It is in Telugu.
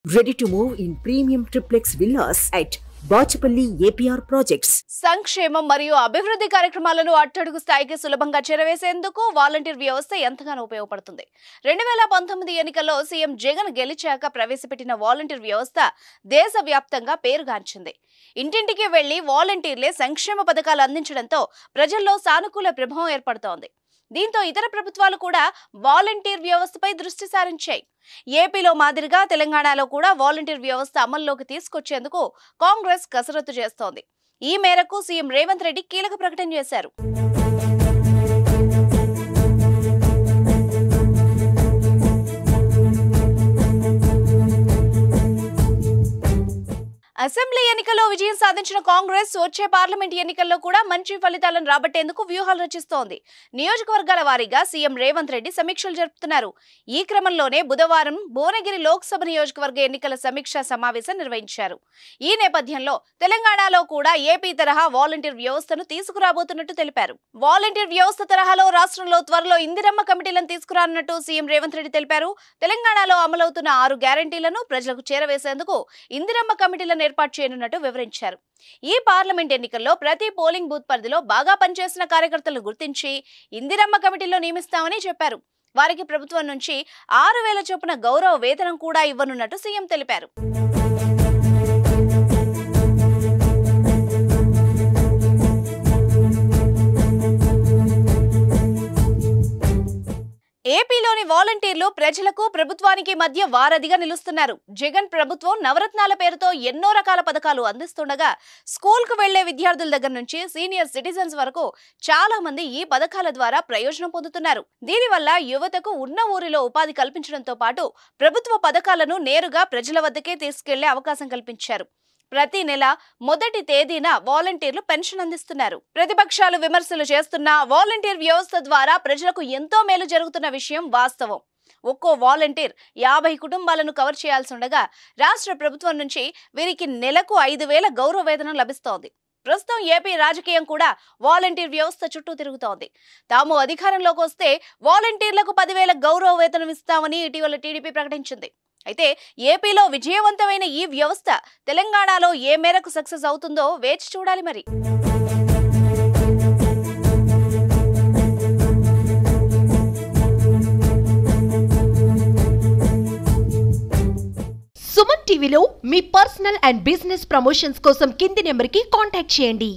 Ready to move in premium triplex villas at Bachapalli APR Projects. సంక్షేమం మరియు అభివృద్ధి కార్యక్రమాలను అట్టడుగు స్థాయికి సులభంగా చేరవేసేందుకు వాలంటీర్ వ్యవస్థ ఎంతగానో ఉపయోగపడుతుంది. 2019 ఎన్నికల్లో సీఎం జగన్ గెలిచాక ప్రవేశపెట్టిన వాలంటీర్ వ్యవస్థ దేశవ్యాప్తంగా పేరుగాంచింది. ఇంటింటికి వెళ్లి వాలంటీర్లే సంక్షేమ పథకాలు అందించడంతో ప్రజల్లో సానుకూల ప్రభావం ఏర్పడుతోంది. దీంతో ఇతర ప్రభుత్వాలు కూడా వాలంటీర్ వ్యవస్థపై దృష్టి సారించాయి. ఏపీలో మాదిరిగా తెలంగాణలో కూడా వాలంటీర్ వ్యవస్థ అమల్లోకి తీసుకొచ్చేందుకు కాంగ్రెస్ కసరత్తు చేస్తోంది. ఈ మేరకు సీఎం రేవంత్ రెడ్డి కీలక ప్రకటన చేశారు. అసెంబ్లీ ఎన్నికల్లో విజయం సాధించిన కాంగ్రెస్ వచ్చే పార్లమెంట్ ఎన్నికల్లో కూడా మంచి ఫలితాలను రాబట్టేందుకు వ్యూహాలు రచిస్తోంది. నియోజకవర్గాల వారీగా సీఎం రేవంత్ రెడ్డి సమీక్షలు జరుపుతున్నారు. ఈ క్రమంలోనే బుధవారం భువనగిరి లోక్సభ నియోజకవర్గ ఎన్నికల సమీక్షా సమావేశం నిర్వహించారు. ఈ నేపథ్యంలో తెలంగాణలో కూడా ఏపీ తరహా వాలంటీర్ వ్యవస్థను తీసుకురాబోతున్నట్టు తెలిపారు. వాలంటీర్ వ్యవస్థ తరహాలో రాష్ట్రంలో త్వరలో ఇందిరమ్మ కమిటీలను తీసుకురానున్నట్టు సీఎం రేవంత్ రెడ్డి తెలిపారు. తెలంగాణలో అమలవుతున్న 6 గ్యారంటీలను ప్రజలకు చేరవేసేందుకు ఇందిరమ్మ కమిటీలను ఏర్పాటు చేయనున్నట్టు వివరించారు. ఈ పార్లమెంట్ ఎన్నికల్లో ప్రతి పోలింగ్ బూత్ పరిధిలో బాగా పనిచేసిన కార్యకర్తలను గుర్తించి ఇందిరమ్మ కమిటీలో నియమిస్తామని చెప్పారు. వారికి ప్రభుత్వం నుంచి 6,000 చొప్పున గౌరవ వేతనం కూడా ఇవ్వనున్నట్టు సీఎం తెలిపారు. ఏపీలోని వాలంటీర్లు ప్రజలకు ప్రభుత్వానికి మధ్య వారధిగా నిలుస్తున్నారు. జగన్ ప్రభుత్వం నవరత్నాల పేరుతో ఎన్నో రకాల పథకాలు అందిస్తుండగా స్కూల్కు వెళ్లే విద్యార్థుల దగ్గర నుంచి సీనియర్ సిటిజన్స్ వరకు చాలా మంది ఈ పథకాల ద్వారా ప్రయోజనం పొందుతున్నారు. దీనివల్ల యువతకు ఉన్న ఊరిలో ఉపాధి కల్పించడంతో పాటు ప్రభుత్వ పథకాలను నేరుగా ప్రజల వద్దకే తీసుకెళ్లే అవకాశం కల్పించారు. ప్రతి నెల మొదటి తేదీన వాలంటీర్లు పెన్షన్ అందిస్తున్నారు. ప్రతిపక్షాలు విమర్శలు చేస్తున్న వాలంటీర్ వ్యవస్థ ద్వారా ప్రజలకు ఎంతో మేలు జరుగుతున్న విషయం వాస్తవం. ఒక్కో వాలంటీర్ 50 కుటుంబాలను కవర్ చేయాల్సి ఉండగా రాష్ట్ర ప్రభుత్వం నుంచి వీరికి నెలకు 5,000 గౌరవ వేతనం లభిస్తోంది. ప్రస్తుతం ఏపీ రాజకీయం కూడా వాలంటీర్ వ్యవస్థ చుట్టూ తిరుగుతోంది. తాము అధికారంలోకి వస్తే వాలంటీర్లకు 10,000 గౌరవ వేతనం ఇస్తామని ఇటీవల టీడీపీ ప్రకటించింది. అయితే ఏపీలో విజయవంతమైన ఈ వ్యవస్థ తెలంగాణలో ఏ మేరకు సక్సెస్ అవుతుందో వేచి చూడాలి మరి. సుమన్ టీవీలో మీ పర్సనల్ అండ్ బిజినెస్ ప్రమోషన్స్ కోసం కింది నెంబర్కి కాంటాక్ట్ చేయండి.